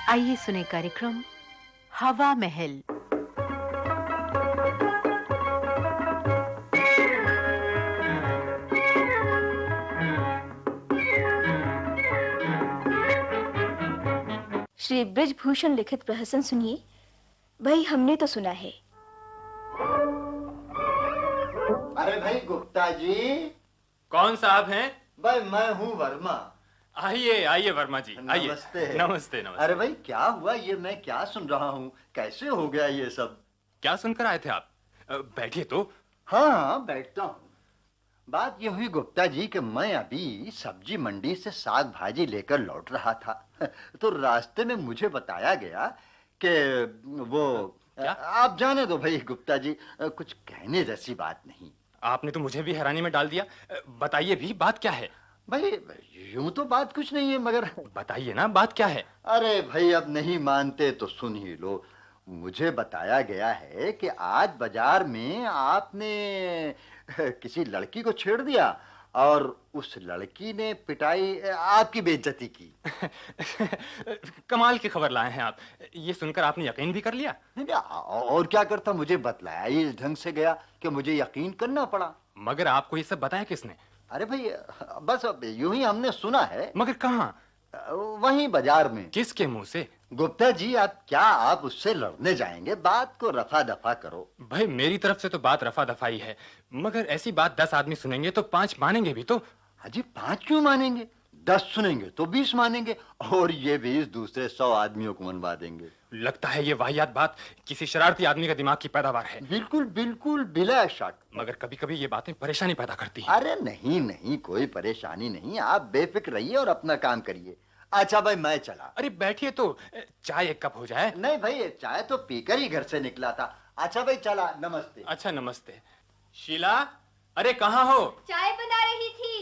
आइए सुने कार्यक्रम हवा महल। श्री ब्रिजभूषण लिखित प्रहसन सुनिए। भाई हमने तो सुना है। अरे भाई गुप्ता जी। कौन साहब हैं? भाई मैं हूँ वर्मा। आइए आइए वर्मा जी, आइए। नमस्ते। नमस्ते नमस्ते। अरे भाई क्या हुआ, ये मैं क्या सुन रहा हूँ, कैसे हो गया ये सब? क्या सुनकर आए थे आप? बैठिए तो। हाँ बैठता हूँ। बात ये हुई गुप्ता जी कि मैं अभी सब्जी मंडी से साग भाजी लेकर लौट रहा था तो रास्ते में मुझे बताया गया कि वो क्या? आप जाने दो भाई गुप्ता जी, कुछ कहने जैसी बात नहीं। आपने तो मुझे भी हैरानी में डाल दिया। बताइए भी, बात क्या है? भाई यूं तो बात कुछ नहीं है, मगर बताइए ना, बात क्या है? अरे भाई अब नहीं मानते तो सुन ही लो। मुझे बताया गया है कि आज बाजार में आपने किसी लड़की को छेड़ दिया और उस लड़की ने पिटाई आपकी बेइज्जती की। कमाल की खबर लाए हैं आप। ये सुनकर आपने यकीन भी कर लिया? नहीं, और क्या करता, मुझे बतलाया ही इस ढंग से गया कि मुझे यकीन करना पड़ा। मगर आपको ये सब बताया किसने? अरे भाई बस अब यूं ही हमने सुना है। मगर कहाँ? वहीं बाजार में। किसके मुंह से? गुप्ता जी आप उससे लड़ने जाएंगे? बात को रफा दफा करो। भाई मेरी तरफ से तो बात रफा दफाई है, मगर ऐसी बात 10 आदमी सुनेंगे तो 5 मानेंगे भी तो। अजी 5 क्यों मानेंगे? 10 सुनेंगे तो 20 मानेंगे, और ये 20 दूसरे 100 आदमियों को मनवा देंगे। लगता है ये वाहियात बात किसी शरारती आदमी का दिमाग की पैदावार है। बिल्कुल बिल्कुल बिला शक। मगर कभी कभी ये बातें परेशानी पैदा करती हैं। अरे नहीं नहीं, कोई परेशानी नहीं, आप बेफिक्र रहिए और अपना काम करिए। अच्छा भाई मैं चला। अरे बैठिए तो, चाय एक कप हो जाए। नहीं भाई, चाय तो पीकर ही घर से निकला था। अच्छा भाई चला, नमस्ते। अच्छा नमस्ते। शीला, अरे कहाँ हो? चाय बना रही थी।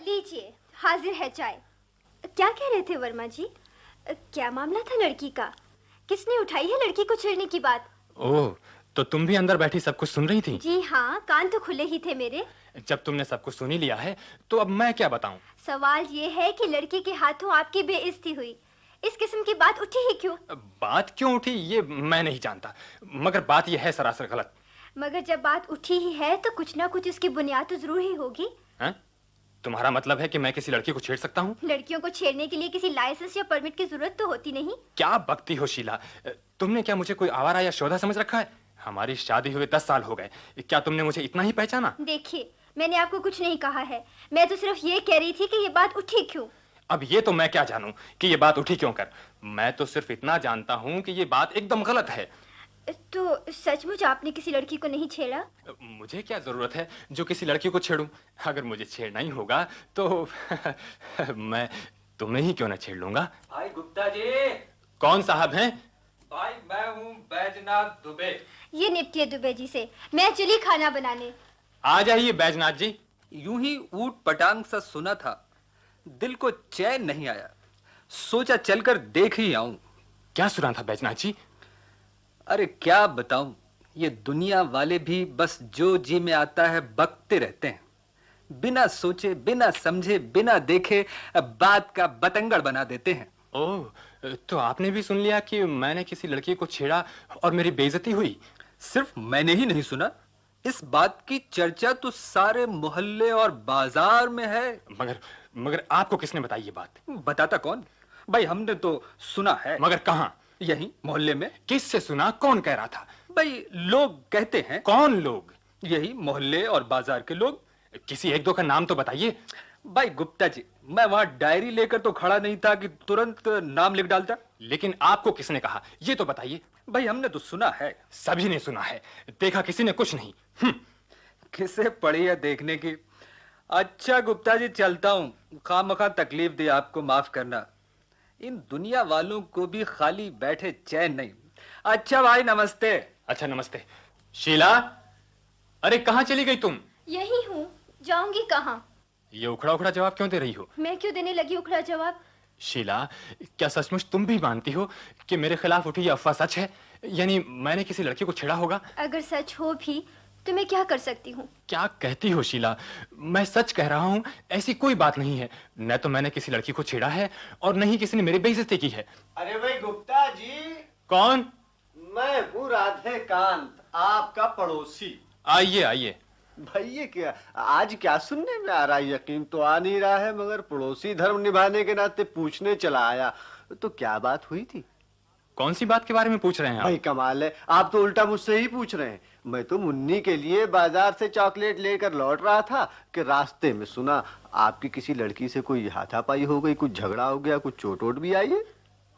लीजिए, हाजिर है चाय। क्या कह रहे थे वर्मा जी? क्या मामला था लड़की का? किसने उठाई है लड़की को छेड़ने की बात? ओह, तो तुम भी अंदर बैठी सब कुछ सुन रही थी? जी हाँ, कान तो खुले ही थे मेरे। जब तुमने सब कुछ सुन ही लिया है तो अब मैं क्या बताऊं? सवाल ये है कि लड़की के हाथों आपकी बेइज्जती हुई, इस किस्म की बात उठी ही क्यों? बात क्यों उठी ये मैं नहीं जानता, मगर बात ये है सरासर गलत। मगर जब बात उठी ही है तो कुछ ना कुछ इसकी बुनियाद तो जरूर ही होगी। हैं? तुम्हारा मतलब है कि मैं किसी लड़की को छेड़ सकता हूँ? लड़कियों को छेड़ने के लिए किसी लाइसेंस या परमिट की जरूरत तो होती नहीं। क्या बकती हो शीला, तुमने क्या मुझे कोई आवारा या शोधा समझ रखा है? हमारी शादी हुए 10 साल हो गए, क्या तुमने मुझे इतना ही पहचाना? देखिए, मैंने आपको कुछ नहीं कहा है, मैं तो सिर्फ ये कह रही थी कि ये बात उठी क्यों। अब ये तो मैं क्या जानूं कि ये बात उठी क्यों कर। मैं तो सिर्फ इतना जानता हूं कि ये बात एकदम गलत है। तो सचमुच आपने किसी लड़की को नहीं छेड़ा? मुझे क्या जरूरत है जो किसी लड़की को छेड़ूं? अगर मुझे छेड़ना ही होगा तो मैं तुम्हें ही क्यों ना छेड़ लूंगा। भाई गुप्ता जी। कौन साहब हैं? भाई मैं हूँ बैजनाथ दुबे। ये निपटिए दुबे जी से, मैं चली खाना बनाने। आ जाइए बैजनाथ जी। यूं ही ऊट पटांग सा सुना था, दिल को चैन नहीं आया, सोचा चलकर देख ही आऊं। क्या सुना था बैजनाथ जी? अरे क्या बताऊं, ये दुनिया वाले भी बस जो जी में आता है बकते रहते हैं, बिना सोचे बिना समझे बिना देखे बात का बतंगड़ बना देते हैं। ओह, तो आपने भी सुन लिया कि मैंने किसी लड़की को छेड़ा और मेरी बेइज्जती हुई? सिर्फ मैंने ही नहीं सुना, इस बात की चर्चा तो सारे मोहल्ले और बाजार में है। मगर आपको किसने बताई ये बात? बताता कौन भाई, हमने तो सुना है। मगर कहाँ? यही मोहल्ले में। किससे सुना? कौन कह रहा था? भाई लोग कहते हैं। कौन लोग? यही मोहल्ले और बाजार के लोग। किसी एक दो का नाम तो बताइए। भाई गुप्ता जी, मैं वहां डायरी लेकर तो खड़ा नहीं था कि तुरंत नाम लिख डालता। लेकिन आपको किसने कहा ये तो बताइए। भाई हमने तो सुना है। सभी ने सुना है, देखा किसी ने कुछ नहीं। किसे पड़ी है देखने की। अच्छा गुप्ता जी चलता हूँ, खामखा तकलीफ दी आपको माफ करना, इन दुनिया वालों को भी खाली बैठे चैन नहीं। अच्छा भाई नमस्ते। अच्छा नमस्ते। शीला, अरे कहाँ चली गई तुम? यही हूँ, जाऊंगी कहाँ? ये उखड़ा उखड़ा जवाब क्यों दे रही हो? मैं क्यों देने लगी उखड़ा जवाब? शीला, क्या सचमुच तुम भी मानती हो कि मेरे खिलाफ उठी ये अफवाह सच है? यानी मैंने किसी लड़की को छेड़ा होगा? अगर सच हो भी तो मैं क्या कर सकती हूँ? क्या कहती हो शीला? मैं सच कह रहा हूँ, ऐसी कोई बात नहीं है। न तो मैंने किसी लड़की को छेड़ा है और न ही किसी ने मेरी बेइज्जती की है। अरे भाई गुप्ता जी। कौन? मैं हूँ राधेकांत, आपका पड़ोसी। आइए आइए। भाई ये क्या आज क्या सुनने में आ रहा है? यकीन तो आ नहीं रहा है, मगर पड़ोसी धर्म निभाने के नाते पूछने चला आया। तो क्या बात हुई थी? कौन सी बात के बारे में पूछ रहे हैं आप? भाई कमाल है, आप तो उल्टा मुझसे ही पूछ रहे हैं। मैं तो मुन्नी के लिए बाजार से चॉकलेट लेकर लौट रहा था कि रास्ते में सुना आपकी किसी लड़की से कोई हाथापाई हो गई, कुछ झगड़ा हो गया, कुछ चोट वोट भी आई है।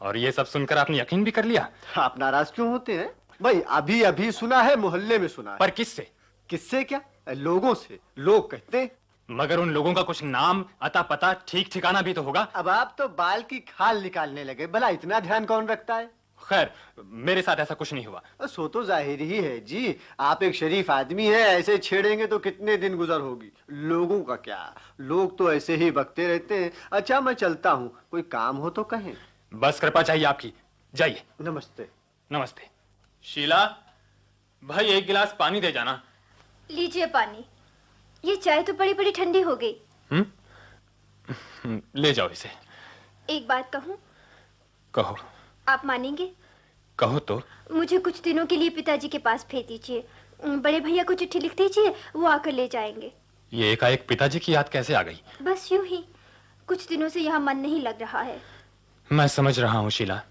और ये सब सुनकर आपने यकीन भी कर लिया? आप नाराज क्यों होते हैं? भाई अभी अभी सुना है, मोहल्ले में सुना है। पर किससे? किससे क्या? लोगों से। लोग कहते हैं। मगर उन लोगों का कुछ नाम, अता पता, ठीक ठिकाना भी तो होगा। अब आप तो बाल की खाल निकालने लगे, भला इतना ध्यान कौन रखता है? खैर, मेरे साथ ऐसा कुछ नहीं हुआ। सो तो जाहिर ही है जी, आप एक शरीफ आदमी हैं, ऐसे छेड़ेंगे तो कितने दिन गुजर होगी। लोगों का क्या, लोग तो ऐसे ही बकते रहते हैं। अच्छा मैं चलता हूँ, कोई काम हो तो कहें। बस कृपा चाहिए आपकी, जाइए। नमस्ते। नमस्ते। शीला, भाई एक गिलास पानी दे जाना। लीजिए पानी। ये चाय तो बड़ी बड़ी ठंडी हो गई। ले जाओ इसे। एक बात कहूँ? कहो। आप मानेंगे? कहो तो। मुझे कुछ दिनों के लिए पिताजी के पास भेज दीजिए। बड़े भैया को चिट्ठी लिख दीजिए, वो आकर ले जाएंगे। ये एकाएक पिताजी की याद कैसे आ गई? बस यूं ही, कुछ दिनों से यहाँ मन नहीं लग रहा है। मैं समझ रहा हूँ शीला,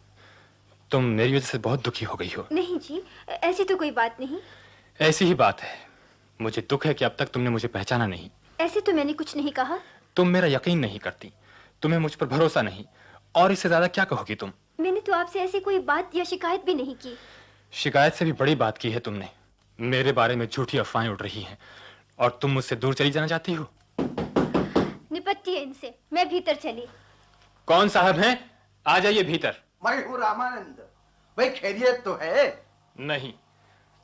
तुम मेरी वजह से बहुत दुखी हो गई हो। नहीं जी, ऐसी तो कोई बात नहीं। ऐसी ही बात है। मुझे दुख है कि अब तक तुमने मुझे पहचाना नहीं। ऐसे तो मैंने कुछ नहीं कहा। तुम मेरा यकीन नहीं करती, तुम्हें मुझ पर भरोसा नहीं, और इससे ज्यादा क्या कहोगी तुम? मैंने तो आपसे ऐसी कोई बात या शिकायत भी नहीं की। शिकायत से भी बड़ी बात की है तुमने। मेरे बारे में झूठी अफवाहें उड़ रही हैं और तुम मुझसे दूर चली जाना चाहती हो। निपटिए इनसे, मैं भीतर चली। कौन साहब हैं? आ जाइए भीतर। मैं हूँ रामानंद। भाई खैरियत तो है? नहीं,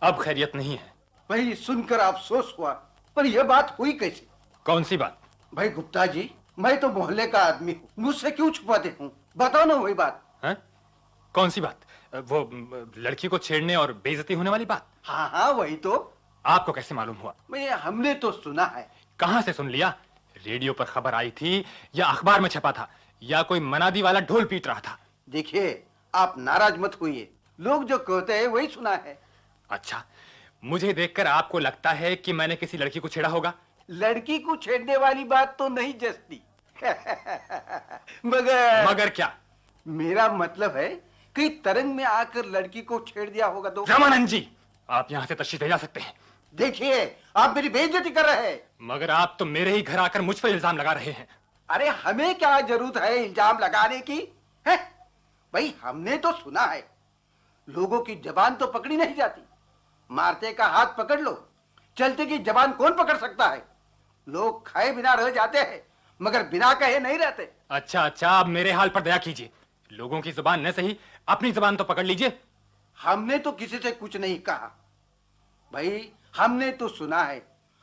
अब खैरियत नहीं है। भाई सुनकर अफसोस हुआ, पर यह बात हुई कैसे? कौन सी बात? भाई गुप्ता जी, मैं तो मोहल्ले का आदमी हूँ, मुझसे क्यों छुपाते हूँ? बताओ ना वही बात। है? कौन सी बात? वो लड़की को छेड़ने और बेइज्जती होने वाली बात? हाँ हाँ वही तो। आपको कैसे मालूम हुआ? मैं हमने तो सुना है। कहाँ से सुन लिया? रेडियो पर खबर आई थी या अखबार में छपा था या कोई मनादी वाला ढोल पीट रहा था? देखिए आप नाराज मत होइए, लोग जो कहते हैं वही सुना है। अच्छा, मुझे देखकर आपको लगता है कि मैंने किसी लड़की को छेड़ा होगा? लड़की को छेड़ने वाली बात तो नहीं जचती। मगर क्या? मेरा मतलब है कि तरंग में आकर लड़की को छेड़ दिया होगा तो। रामानंद जी, आप यहाँ से तशरीफ ले जा सकते हैं। देखिए आप मेरी बेइज्जती कर रहे हैं। मगर आप तो मेरे ही घर आकर मुझ पर इल्जाम लगा रहे हैं। अरे हमें क्या जरूरत है इल्जाम लगाने की है? भाई हमने तो सुना है, लोगों की जबान तो पकड़ी नहीं जाती। मारते का हाथ पकड़ लो, चलते की जबान कौन पकड़ सकता है? लोग खाए बिना रह जाते हैं, मगर बिना कहे नहीं रहते। अच्छा अच्छा, अब मेरे हाल पर दया कीजिए। लोगों की जुबान न सही, अपनी जुबान तो पकड़ लीजिए। हमने तो किसी से कुछ नहीं कहा भाई, हमने तो सुना है।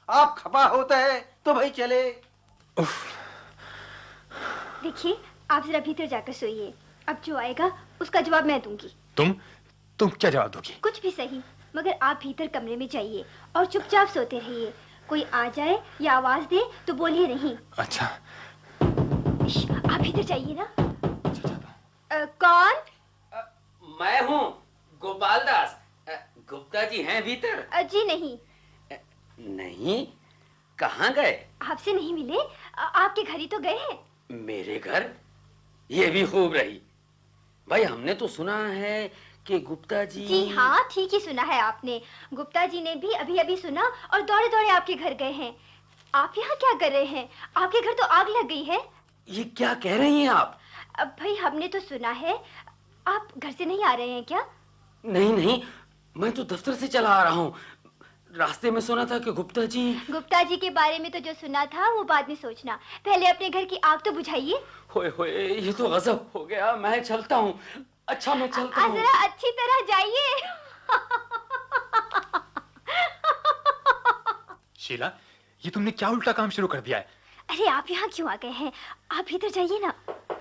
आप खपा होता है तो भाई चले। देखिए आप जरा भीतर जाकर सोइए, अब जो आएगा उसका जवाब मैं दूंगी। तुम क्या जवाब दोगी? कुछ भी सही, मगर आप भीतर कमरे में जाइए और चुपचाप सोते रहिए। कोई आ जाए या आवाज दे तो बोलिए नहीं। अच्छा। आप भीतर जाइए ना। कौन? मैं हूँ गोपाल दास। गुप्ता जी हैं भीतर? जी नहीं। नहीं? कहाँ गए? आपसे नहीं मिले, आपके घर ही तो गए हैं। मेरे घर? ये भी खूब रही। भाई हमने तो सुना है कि गुप्ता जी। जी हाँ, ठीक ही सुना है आपने। गुप्ता जी ने भी अभी अभी सुना और दौड़े दौड़े आपके घर गए हैं। आप यहाँ क्या कर रहे हैं? आपके घर तो आग लग गई है। ये क्या कह रही हैं आप? अब भाई हमने तो सुना है, आप घर से नहीं आ रहे हैं क्या? नहीं नहीं, मैं तो दफ्तर से चला आ रहा हूँ। रास्ते में सुना था कि गुप्ता जी के बारे में तो जो सुना था वो बाद में सोचना, पहले अपने घर की आग तो बुझाइए। होए होए, ये तो गजब हो गया। मैं चलता हूँ। अच्छा मैं चलता हूँ। जरा अच्छी तरह जाइए। शीला, ये तुमने क्या उल्टा काम शुरू कर दिया है? अरे आप यहाँ क्यों आ गए हैं? आप भीतर जाइए ना।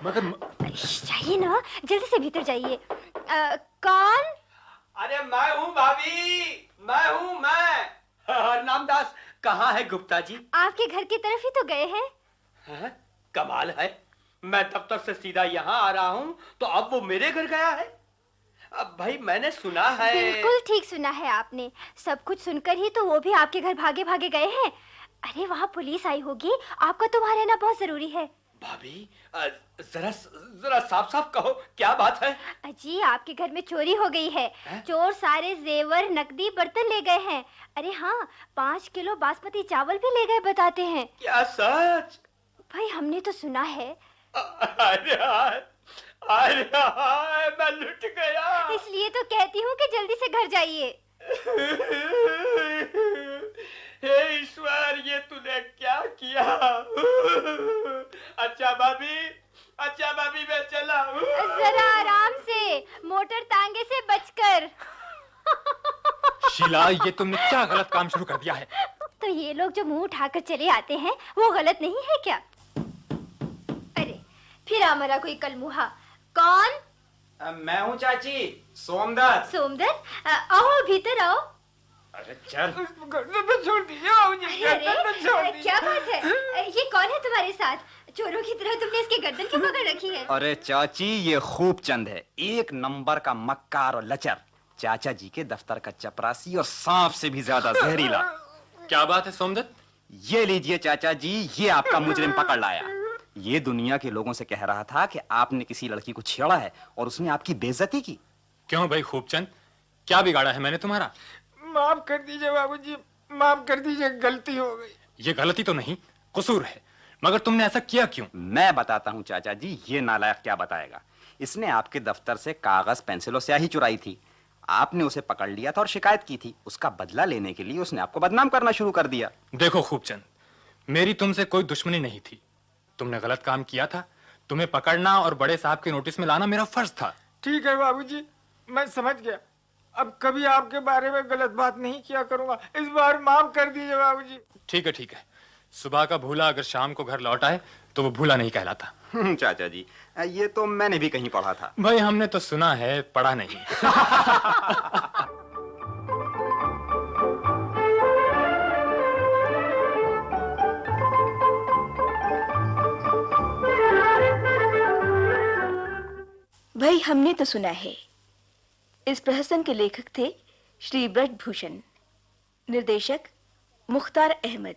मगर जाइए ना, जल्दी से भीतर जाइए। कौन? अरे मैं हूँ भाभी, मैं हूँ मैं। कहाँ है गुप्ता जी? आपके घर की तरफ ही तो गए हैं। हैं? कमाल है, मैं दफ्तर से सीधा यहाँ आ रहा हूँ तो अब वो मेरे घर गया है। अब भाई मैंने सुना है। बिल्कुल ठीक सुना है आपने। सब कुछ सुनकर ही तो वो भी आपके घर भागे भागे गए हैं। अरे वहाँ पुलिस आई होगी, आपका तो वहाँ रहना बहुत जरूरी है। भाभी जरा जरा साफ साफ कहो, क्या बात है? अजी आपके घर में चोरी हो गई है। चोर सारे जेवर नकदी बर्तन ले गए हैं। अरे हाँ, 5 किलो बासमती चावल भी ले गए बताते हैं। क्या सच? भाई हमने तो सुना है। अरे हाय, मैं लुट गया। इसलिए तो कहती हूँ कि जल्दी से घर जाइए। हे ईश्वर, ये तूने क्या किया? अच्छा भाभी मैं चला। जरा आराम से, मोटर तांगे से बचकर। शीला, ये तुमने क्या गलत काम शुरू कर दिया है? तो ये लोग जो मुंह उठाकर चले आते हैं वो गलत नहीं है क्या? अरे फिर हमारा कोई कलमुहा। कौन? मैं हूँ चाची, सोमदर। सोमदर, आओ भीतर आओ। अरे चल। छोड़ दीजिए। अरे क्या बात है? ये कौन है तुम्हारे साथ? चोरों की तरह तुमने इसकी गर्दन क्यों पकड़ रखी है? अरे चाची, ये खूब चंद है, 1 नंबर का मक्कार और लचर, चाचा जी के दफ्तर का चपरासी और सांप से भी ज्यादा जहरीला। क्या बात है सोमदत्त? ये लीजिए चाचा जी, ये आपका मुजरिम पकड़ लाया। ये दुनिया के लोगों से कह रहा था कि आपने किसी लड़की को छेड़ा है और उसने आपकी बेइज्जती की। क्यों भाई खूबचंद, क्या बिगाड़ा है मैंने तुम्हारा? माफ कर दीजिए बाबूजी, माफ कर दीजिए, गलती हो गई। ये गलती तो नहीं, कसूर है, मगर तुमने ऐसा किया क्यों? मैं बताता हूँ चाचा जी, ये नालायक क्या बताएगा। इसने आपके दफ्तर से कागज, पेंसिल और स्याही चुराई थी। आपने उसे पकड़ लिया था और शिकायत की थी। उसका बदला लेने के लिए उसने आपको बदनाम करना शुरू कर दिया। देखो खूबचंद, मेरी तुमसे कोई दुश्मनी नहीं थी। तुमने गलत काम किया था, तुम्हें पकड़ना और बड़े साहब के नोटिस में लाना मेरा फर्ज था। ठीक है बाबूजी, मैं समझ गया। अब कभी आपके बारे में गलत बात नहीं किया करूंगा। इस बार माफ कर दीजिए बाबूजी। ठीक है। सुबह का भूला अगर शाम को घर लौट आए तो वो भूला नहीं कहलाता। चाचा जी, ये तो मैंने भी कहीं पढ़ा था। भाई हमने तो सुना है, पढ़ा नहीं। भाई हमने तो सुना है। इस प्रहसन के लेखक थे श्री ब्रजभूषण, निर्देशक मुख्तार अहमद।